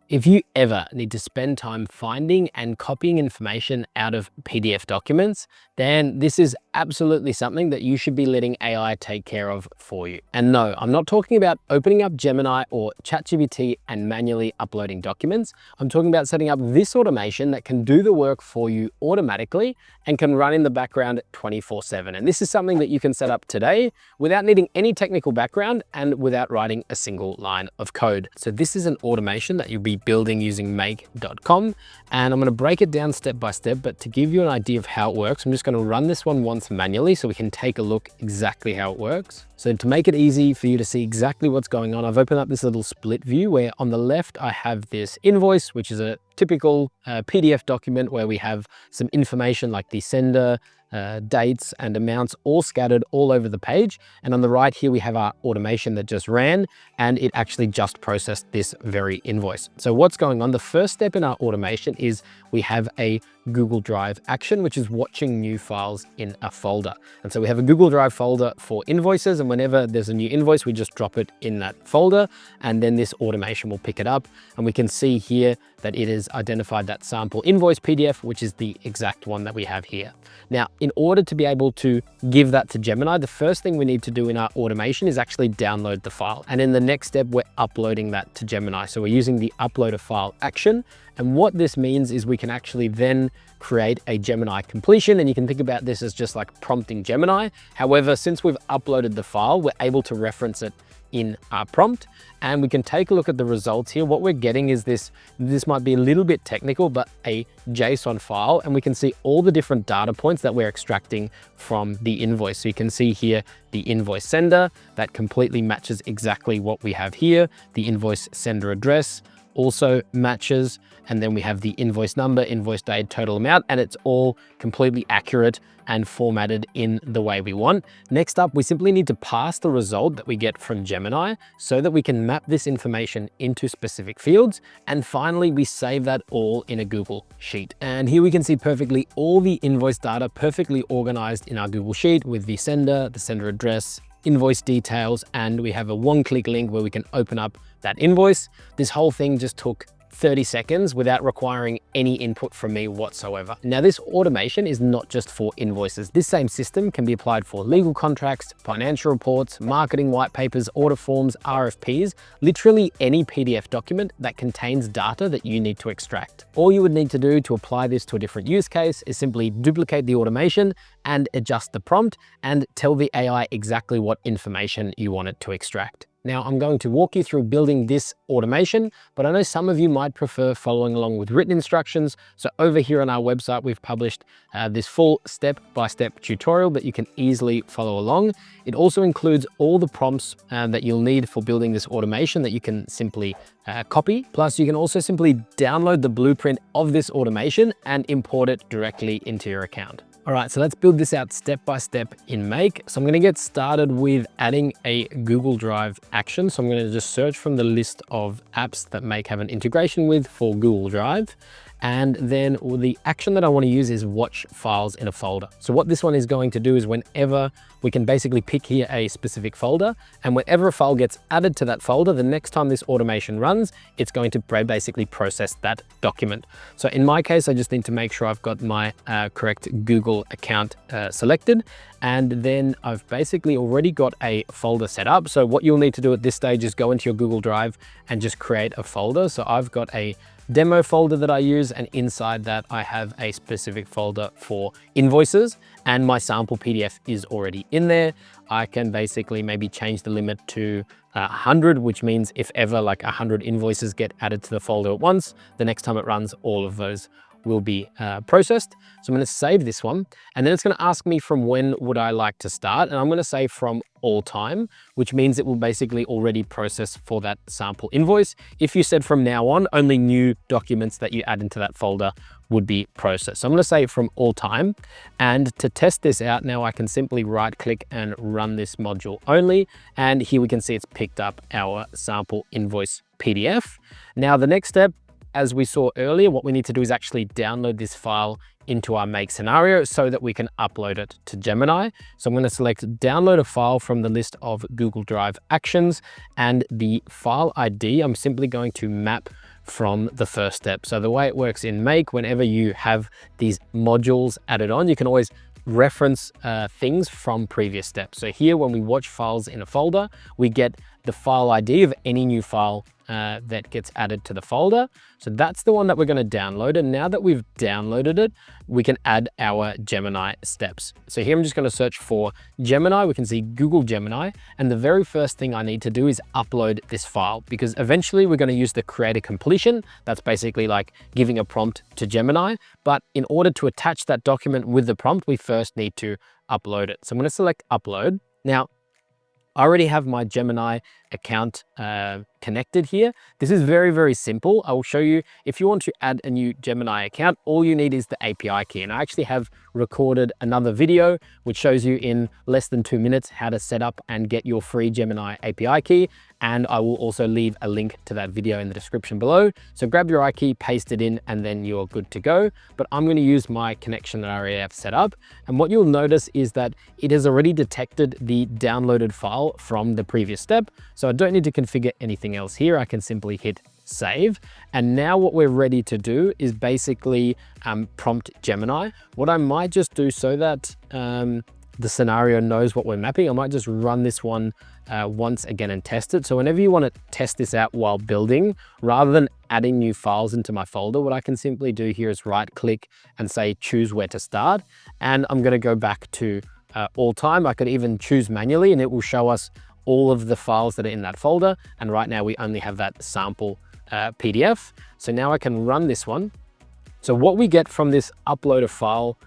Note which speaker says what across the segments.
Speaker 1: If you ever need to spend time finding and copying information out of PDF documents, then this is absolutely something that you should be letting AI take care of for you. And no, I'm not talking about opening up Gemini or ChatGPT and manually uploading documents. I'm talking about setting up this automation that can do the work for you automatically and can run in the background 24/7. And this is something that you can set up today without needing any technical background and without writing a single line of code. So this is an automation that you'll be building using make.com, and I'm going to break it down step by step, but to give you an idea of how it works, I'm just going to run this one once manually so we can take a look exactly how it works. So to make it easy for you to see exactly what's going on, I've opened up this little split view where on the left I have this invoice, which is a typical PDF document where we have some information like the sender, dates and amounts all scattered all over the page. And on the right here, we have our automation that just ran, and it actually just processed this very invoice. So what's going on? The first step in our automation is we have a Google Drive action, which is watching new files in a folder. And so we have a Google Drive folder for invoices, and whenever there's a new invoice, we just drop it in that folder, and then this automation will pick it up. And we can see here that it has identified that sample invoice PDF, which is the exact one that we have here. Now, in order to be able to give that to Gemini, the first thing we need to do in our automation is actually download the file. And in the next step, we're uploading that to Gemini. So we're using the upload a file action. And what this means is we can actually then create a Gemini completion. And you can think about this as just like prompting Gemini. However, since we've uploaded the file, we're able to reference it in our prompt, and we can take a look at the results here. What we're getting is this might be a little bit technical, but a JSON file, and we can see all the different data points that we're extracting from the invoice. So you can see here the invoice sender that completely matches exactly what we have here. The invoice sender address also matches, and then we have the invoice number, invoice date, total amount, and it's all completely accurate and formatted in the way we want. Next up, we simply need to pass the result that we get from Gemini so that we can map this information into specific fields. And finally, we save that all in a Google Sheet. And here we can see perfectly all the invoice data perfectly organized in our Google Sheet with the sender address, invoice details, and we have a one-click link where we can open up that invoice. This whole thing just took 30 seconds without requiring any input from me whatsoever. Now, this automation is not just for invoices. This same system can be applied for legal contracts, financial reports, marketing white papers, order forms, RFPs, literally any PDF document that contains data that you need to extract. All you would need to do to apply this to a different use case is simply duplicate the automation and adjust the prompt and tell the AI exactly what information you want it to extract. Now, I'm going to walk you through building this automation, but I know some of you might prefer following along with written instructions. So over here on our website, we've published this full step-by-step tutorial that you can easily follow along. It also includes all the prompts that you'll need for building this automation that you can simply copy. Plus, you can also simply download the blueprint of this automation and import it directly into your account. All right, so let's build this out step by step in Make. So I'm gonna get started with adding a Google Drive action. So I'm gonna just search from the list of apps that Make have an integration with for Google Drive. And then the action that I want to use is watch files in a folder. So what this one is going to do is whenever we can basically pick here a specific folder, and whenever a file gets added to that folder, the next time this automation runs, it's going to basically process that document. So in my case, I just need to make sure I've got my correct Google account selected. And then I've basically already got a folder set up. So what you'll need to do at this stage is go into your Google Drive and just create a folder. So I've got a demo folder that I use, and inside that I have a specific folder for invoices, and my sample PDF is already in there. I can basically maybe change the limit to 100, which means if ever like 100 invoices get added to the folder at once, the next time it runs, all of those will be processed. So I'm going to save this one, and then it's going to ask me from when would I like to start, and I'm going to say from all time, which means it will basically already process for that sample invoice. If you said from now on, only new documents that you add into that folder would be processed. So I'm going to say from all time, and to test this out now, I can simply right click and run this module only, and here we can see it's picked up our sample invoice PDF. Now the next step, as we saw earlier, what we need to do is actually download this file into our Make scenario so that we can upload it to Gemini. So I'm going to select download a file from the list of Google Drive actions, and the file ID I'm simply going to map from the first step. So the way it works in Make, whenever you have these modules added on, you can always reference things from previous steps. So here, when we watch files in a folder, we get the file ID of any new file that gets added to the folder. So that's the one that we're going to download. And now that we've downloaded it, we can add our Gemini steps. So here I'm just going to search for Gemini. We can see Google Gemini. And the very first thing I need to do is upload this file, because eventually we're going to use the creator completion. That's basically like giving a prompt to Gemini. But in order to attach that document with the prompt, we first need to upload it. So I'm going to select upload. Now, I already have my Gemini account connected here. This is very, very simple. I will show you, if you want to add a new Gemini account, all you need is the API key. And I actually have recorded another video which shows you in less than 2 minutes how to set up and get your free Gemini API key. And I will also leave a link to that video in the description below. So grab your key, paste it in, and then you're good to go. But I'm going to use my connection that I already have set up. And what you'll notice is that it has already detected the downloaded file from the previous step. So I don't need to configure anything else here. I can simply hit save. And now what we're ready to do is basically prompt Gemini. What I might just do, so that the scenario knows what we're mapping, I might just run this one once again and test it. So whenever you want to test this out while building, rather than adding new files into my folder, what I can simply do here is right click and say choose where to start. And I'm going to go back to all time. I could even choose manually and it will show us all of the files that are in that folder. And right now we only have that sample PDF. So now I can run this one. So what we get from this upload a file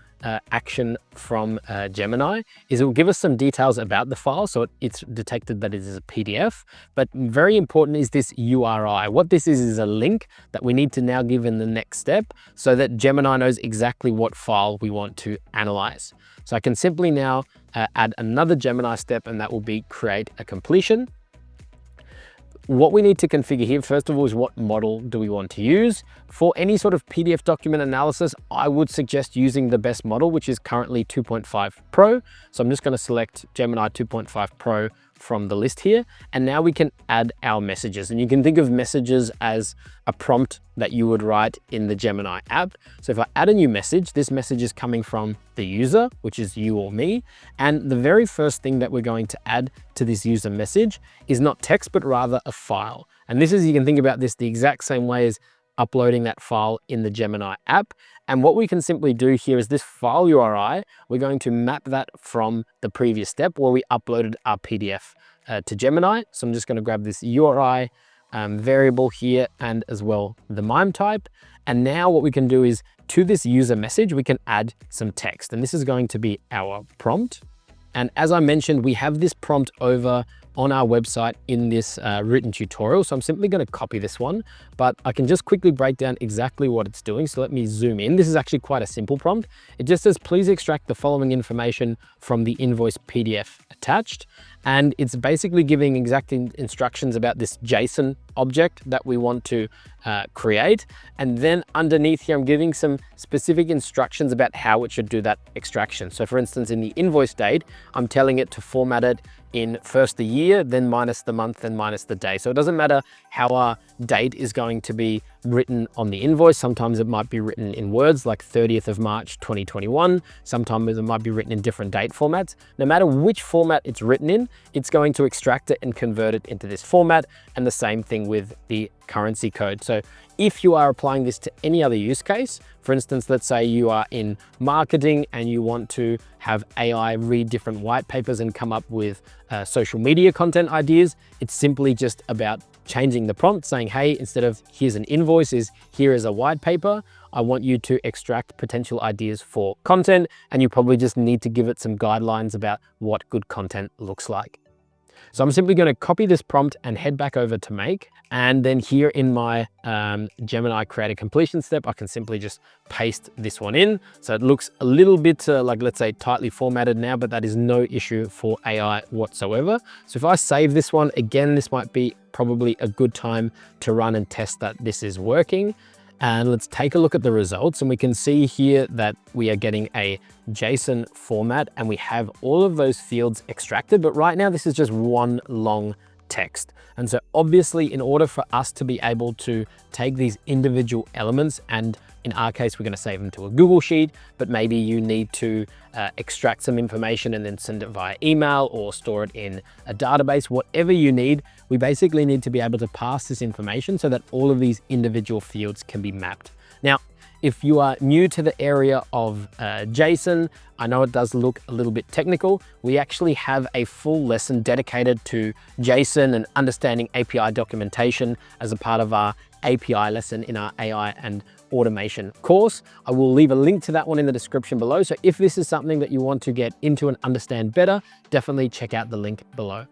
Speaker 1: action from Gemini is it will give us some details about the file. So it's detected that it is a PDF, but very important is this URI. What this is a link that we need to now give in the next step so that Gemini knows exactly what file we want to analyze. So I can simply now add another Gemini step, and that will be create a completion. What we need to configure here, first of all, is what model do we want to use. For any sort of PDF document analysis, I would suggest using the best model, which is currently 2.5 Pro. So I'm just going to select Gemini 2.5 Pro from the list here. And now we can add our messages. And you can think of messages as a prompt that you would write in the Gemini app. So if I add a new message, this message is coming from the user, which is you or me. And the very first thing that we're going to add to this user message is not text, but rather a file. And this is, you can think about this the exact same way as uploading that file in the Gemini app. And what we can simply do here is this file URI, we're going to map that from the previous step where we uploaded our PDF to Gemini. So I'm just going to grab this URI variable here and as well the MIME type. And now what we can do is to this user message, we can add some text. And this is going to be our prompt. And as I mentioned, we have this prompt over on our website in this written tutorial. So I'm simply going to copy this one, but I can just quickly break down exactly what it's doing. So let me zoom in. This is actually quite a simple prompt. It just says, please extract the following information from the invoice PDF attached. And it's basically giving exact instructions about this JSON object that we want to create. And then underneath here, I'm giving some specific instructions about how it should do that extraction. So for instance, in the invoice date, I'm telling it to format it in first the year, then minus the month, then minus the day. So it doesn't matter how our date is going to be written on the invoice. Sometimes it might be written in words like 30th of March, 2021. Sometimes it might be written in different date formats. No matter which format it's written in, it's going to extract it and convert it into this format. And the same thing with the currency code. So if you are applying this to any other use case, for instance, let's say you are in marketing and you want to have AI read different white papers and come up with social media content ideas, it's simply just about changing the prompt, saying, hey, instead of here's an invoice, is here is a white paper. I want you to extract potential ideas for content, and you probably just need to give it some guidelines about what good content looks like. So I'm simply going to copy this prompt and head back over to Make. And then here in my Gemini create a completion step, I can simply just paste this one in. So it looks a little bit like, let's say, tightly formatted now, but that is no issue for AI whatsoever. So if I save this one, again, this might be probably a good time to run and test that this is working. And let's take a look at the results, and we can see here that we are getting a JSON format and we have all of those fields extracted. But right now, this is just one long text. And so obviously, in order for us to be able to take these individual elements, and in our case, we're going to save them to a Google Sheet, but maybe you need to extract some information and then send it via email or store it in a database, whatever you need, we basically need to be able to pass this information so that all of these individual fields can be mapped. Now, if you are new to the area of JSON, I know it does look a little bit technical. We actually have a full lesson dedicated to JSON and understanding API documentation as a part of our API lesson in our AI and automation course. I will leave a link to that one in the description below. So if this is something that you want to get into and understand better, definitely check out the link below.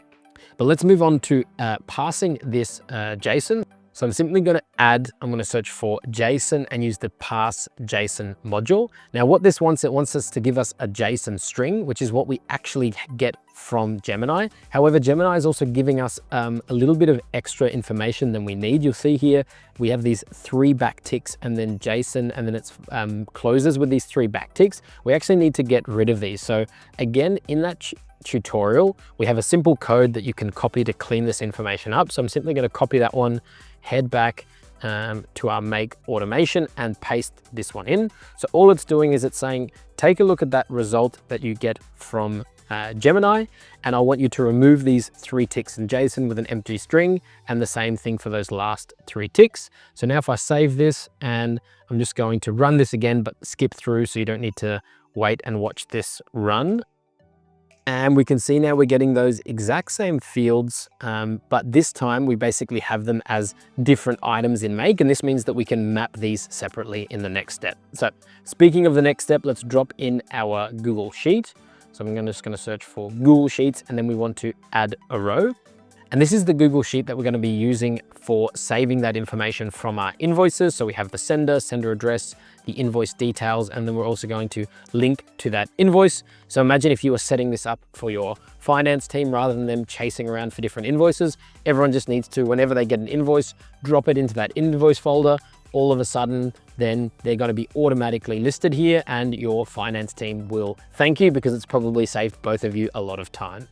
Speaker 1: But let's move on to parsing this JSON. So I'm simply going to I'm going to search for JSON and use the parse JSON module. Now what this wants, it wants us to give us a JSON string, which is what we actually get from Gemini. However, Gemini is also giving us a little bit of extra information than we need. You'll see here, we have these 3 backticks and then JSON, and then it's closes with these 3 backticks. We actually need to get rid of these. So again, in that tutorial, we have a simple code that you can copy to clean this information up. So I'm simply going to copy that one, head back to our Make automation and paste this one in. So all it's doing is it's saying, take a look at that result that you get from Gemini, and I want you to remove these 3 ticks in JSON with an empty string, and the same thing for those last 3 ticks. So now if I save this, and I'm just going to run this again, but skip through so you don't need to wait and watch this run. And we can see now we're getting those exact same fields, but this time we basically have them as different items in Make, and this means that we can map these separately in the next step. So speaking of the next step, let's drop in our Google Sheet. So I'm just going to search for Google Sheets, and then we want to add a row. And this is the Google Sheet that we're going to be using for saving that information from our invoices. So we have the sender address, the invoice details, and then we're also going to link to that invoice. So imagine if you were setting this up for your finance team rather than them chasing around for different invoices. Everyone just needs to, whenever they get an invoice, drop it into that invoice folder. All of a sudden, then they're going to be automatically listed here, and your finance team will thank you because it's probably saved both of you a lot of time.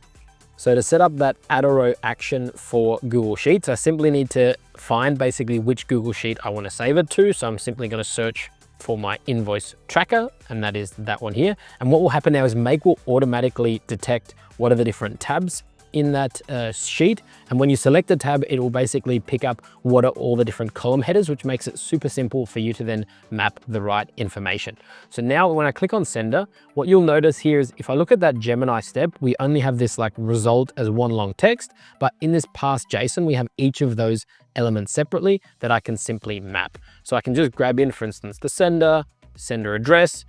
Speaker 1: So to set up that add a row action for Google Sheets, I simply need to find basically which Google Sheet I want to save it to. So I'm simply going to search for my invoice tracker, and that is that one here. And what will happen now is Make will automatically detect what are the different tabs in that sheet. And when you select a tab, it will basically pick up what are all the different column headers, which makes it super simple for you to then map the right information. So now when I click on sender, what you'll notice here is if I look at that Gemini step, we only have this like result as one long text, but in this parse JSON, we have each of those elements separately that I can simply map. So I can just grab in, for instance, the sender address,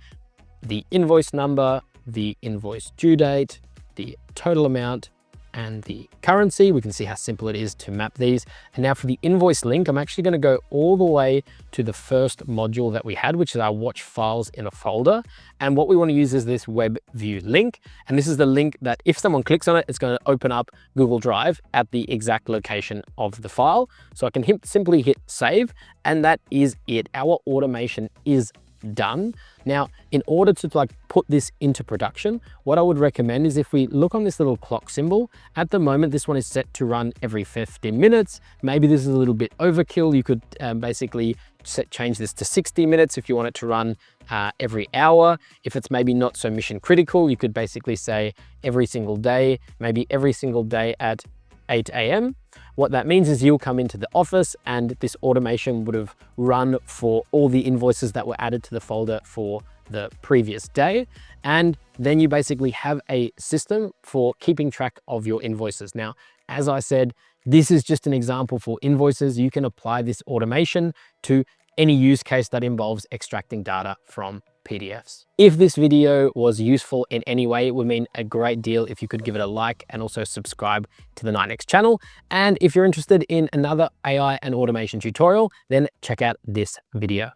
Speaker 1: the invoice number, the invoice due date, the total amount, and the currency. We can see how simple it is to map these. And now for the invoice link, I'm actually going to go all the way to the first module that we had, which is our watch files in a folder. And what we want to use is this web view link. And this is the link that if someone clicks on it, it's going to open up Google Drive at the exact location of the file. So I can simply hit save, and that is it. Our automation is done. Now, in order to put this into production, what I would recommend is if we look on this little clock symbol, at the moment, this one is set to run every 15 minutes. Maybe this is a little bit overkill. You could basically change this to 60 minutes if you want it to run every hour. If it's maybe not so mission critical, you could basically say every single day, maybe every single day at 8 a.m. What that means is you'll come into the office and this automation would have run for all the invoices that were added to the folder for the previous day. And then you basically have a system for keeping track of your invoices. Now, as I said, this is just an example for invoices. You can apply this automation to any use case that involves extracting data from PDFs. If this video was useful in any way, it would mean a great deal if you could give it a like and also subscribe to the 9X channel. And if you're interested in another AI and automation tutorial, then check out this video.